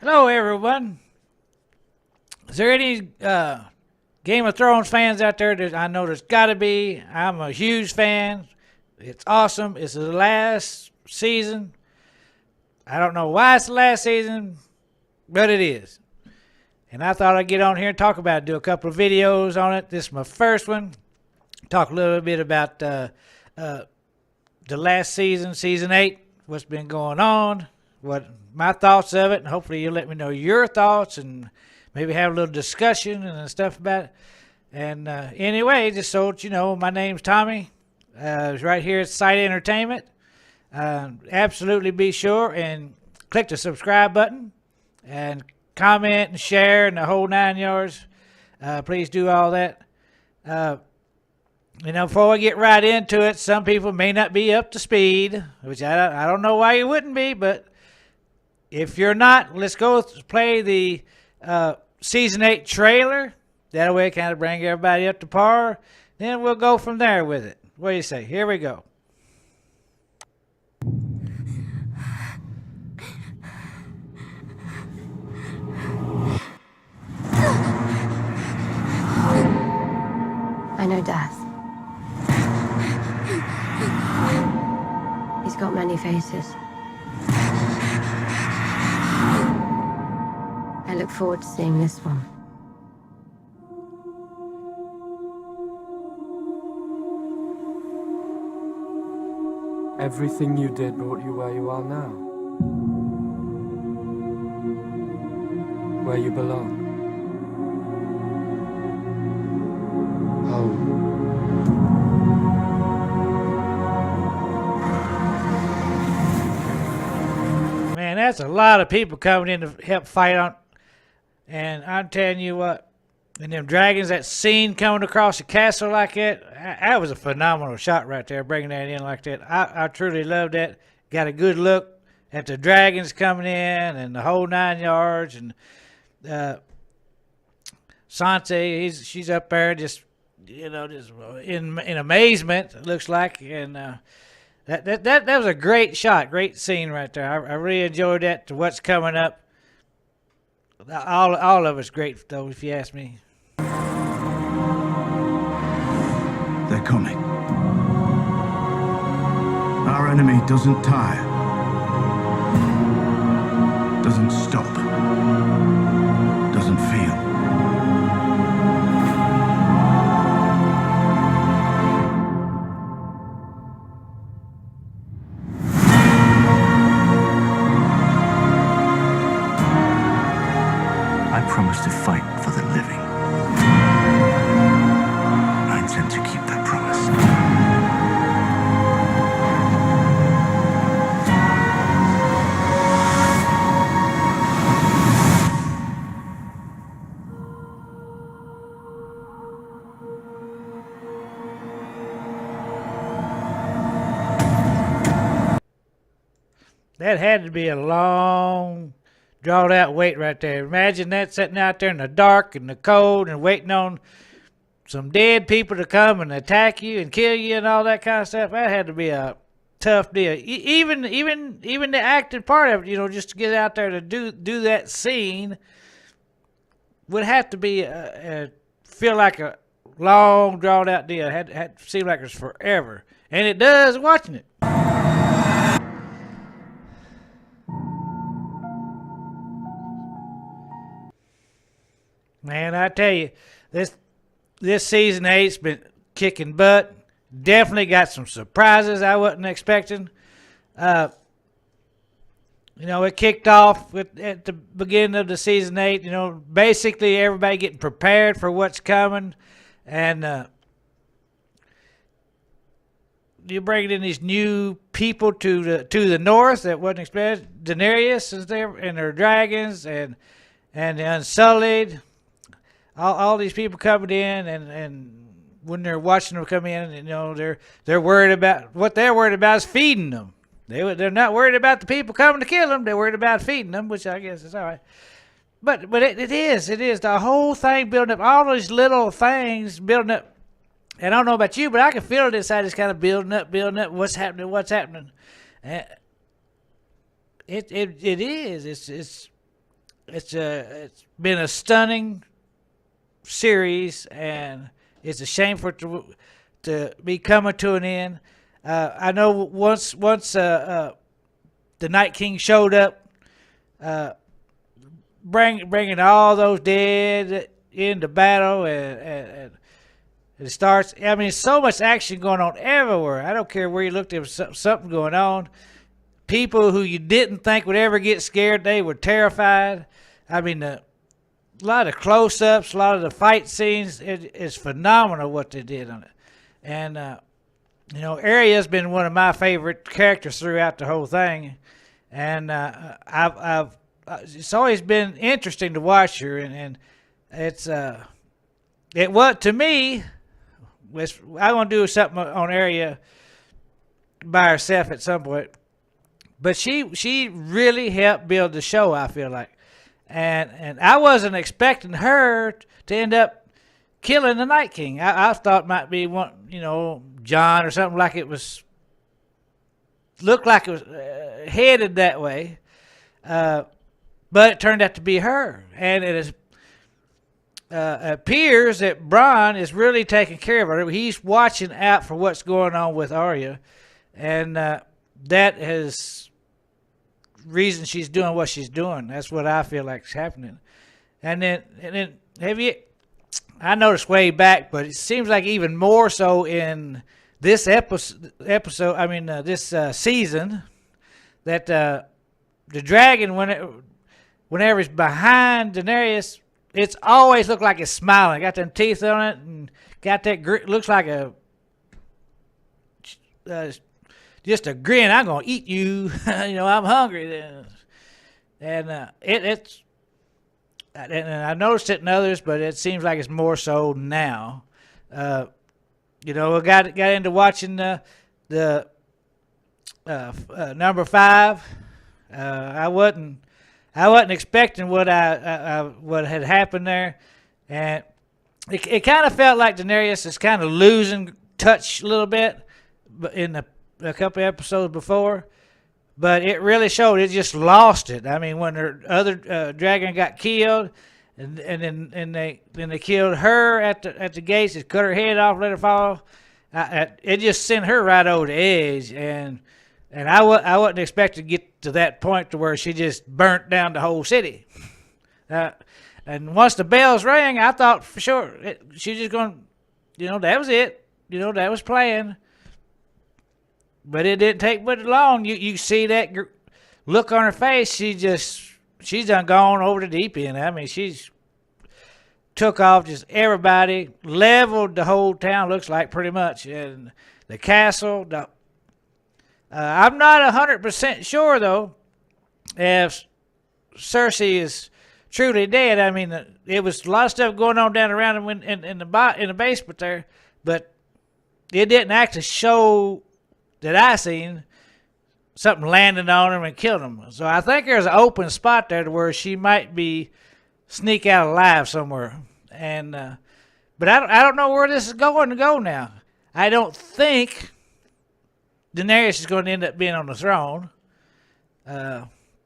Hello, everyone. Is there any Game of Thrones fans out there? I know there's got to be. I'm a huge fan. It's awesome. It's the last season. I don't know why it's the last season, but it is. And I thought I'd get on here and talk about it, do a couple of videos on it. This is my first one. Talk a little bit about the last season, season 8, what's been going on, what my thoughts of it, and hopefully you'll let me know your thoughts and maybe have a little discussion and stuff about it. And anyway, just so that you know, my name's Tommy. Right here at S.I.T.E Entertainment. Absolutely be sure and click the subscribe button and comment and share and the whole 9 yards. Please do all that. Before we get right into it, some people may not be up to speed, which I don't know why you wouldn't be, but if you're not, let's go play the Season 8 trailer. That way kind of bring everybody up to par. Then we'll go from there with it. What do you say? Here we go. I know death. He's got many faces. I look forward to seeing this one. Everything you did brought you where you are now. Where you belong. Home. Man, that's a lot of people coming in to help fight on. And I'm telling you what, and them dragons, that scene coming across the castle like that was a phenomenal shot right there, bringing that in like that. I truly loved that. Got a good look at the dragons coming in and the whole 9 yards. And Sansa, she's up there just in amazement, it looks like. And that was a great shot, great scene right there. I really enjoyed that, to what's coming up. All of it's great, though, if you ask me. They're coming. Our enemy doesn't tire. Doesn't stop. Doesn't feel. I promise to fight for the living. I intend to keep that promise. That had to be a long, drawn out wait right there. Imagine that, sitting out there in the dark and the cold and waiting on some dead people to come and attack you and kill you and all that kind of stuff. That had to be a tough deal. Even the acting part of it, just to get out there to do that scene would have to be feel like a long, drawn out deal. It had to seem like it was forever, and it does watching it. Man, I tell you, this season 8's been kicking butt. Definitely got some surprises I wasn't expecting. It kicked off at the beginning of the season 8. Basically everybody getting prepared for what's coming, and you're bringing in these new people to the north that wasn't expected. Daenerys is there, and her dragons, and the Unsullied. All these people coming in, and when they're watching them come in, they're worried about, what they're worried about is feeding them. They're not worried about the people coming to kill them. They're worried about feeding them, which I guess is all right. But it is the whole thing building up, all these little things building up. And I don't know about you, but I can feel it inside. It's kind of building up. What's happening? It is. It's it's been a stunning series, and it's a shame for it to be coming to an end. I know once the Night King showed up, bringing all those dead into battle, and it starts. I mean, so much action going on everywhere. I don't care where you looked, there was something going on. People who you didn't think would ever get scared, they were terrified. I mean, a lot of close-ups, a lot of the fight scenes. It's phenomenal what they did on it. And, Arya's been one of my favorite characters throughout the whole thing. And it's always been interesting to watch her. And it was, to me, I'm going to do something on Arya by herself at some point. But she really helped build the show, I feel like. And I wasn't expecting her to end up killing the Night King. I thought it might be one, John or something like it was, looked like it was headed that way. But it turned out to be her. And it appears that Bronn is really taking care of her. He's watching out for what's going on with Arya. And that is reason she's doing what she's doing. That's what I feel like is happening. And then I noticed way back, but it seems like even more so in this episode, this season, that the dragon, whenever it's behind Daenerys, it's always looked like it's smiling. Got them teeth on it, and got that looks like a just a grin. I'm gonna eat you. I'm hungry. And it's and I noticed it in others, but it seems like it's more so now. I got into watching the number 5. I wasn't expecting what had happened there, and it kind of felt like Daenerys is kind of losing touch a little bit in a couple episodes before, but it really showed. It just lost it. I mean, when her other dragon got killed, and then they killed her at the gates, it cut her head off, let her fall. It just sent her right over the edge, and I wasn't expecting to get to that point to where she just burnt down the whole city. And once the bells rang, I thought for sure she was just going, that was it. That was planned. But it didn't take but long. You see that look on her face. She's done gone over the deep end. I mean, she's took off just everybody, leveled the whole town, looks like, pretty much. And the castle. I'm not 100% sure, though, if Cersei is truly dead. I mean, it was a lot of stuff going on down around him in the basement there, but it didn't actually show that I seen something landing on him and killed him. So I think there's an open spot there to where she might be sneak out alive somewhere. And but I don't know where this is going to go now. I don't think Daenerys is going to end up being on the throne.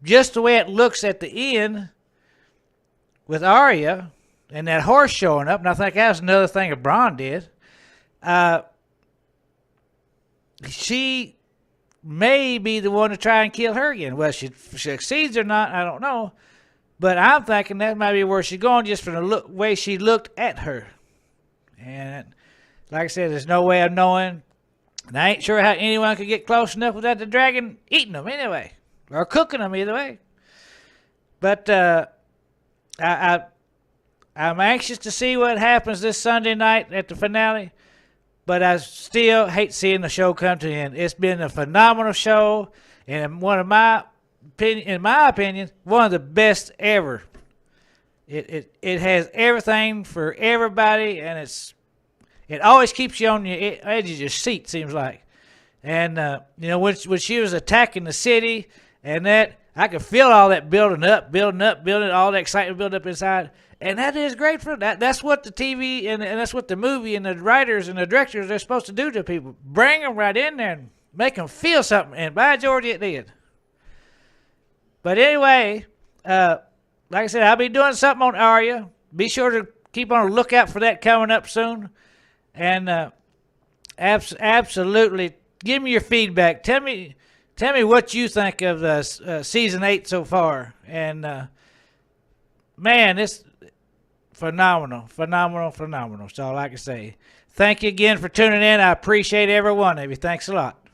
Just the way it looks at the end with Arya and that horse showing up, and I think that was another thing that Bronn did. She may be the one to try and kill her again. Well, she succeeds or not, I don't know. But I'm thinking that might be where she's going, just from the way she looked at her. And like I said, there's no way of knowing. And I ain't sure how anyone could get close enough without the dragon eating them anyway. Or cooking them either way. But I'm anxious to see what happens this Sunday night at the finale. But I still hate seeing the show come to an end. It's been a phenomenal show, and in my opinion, one of the best ever. It has everything for everybody, and it always keeps you on your edge of your seat, seems like. And when she was attacking the city, and that I could feel all that building up, all the excitement building up inside. And that is great for that. That's what the TV and that's what the movie and the writers and the directors are supposed to do to people. Bring them right in there and make them feel something. And by George, it did. But anyway, like I said, I'll be doing something on Arya. Be sure to keep on the lookout for that coming up soon. And absolutely, give me your feedback. Tell me what you think of the season 8 so far. And man, it's phenomenal. That's all I can say. Thank you again for tuning in. I appreciate every one of you. Thanks a lot.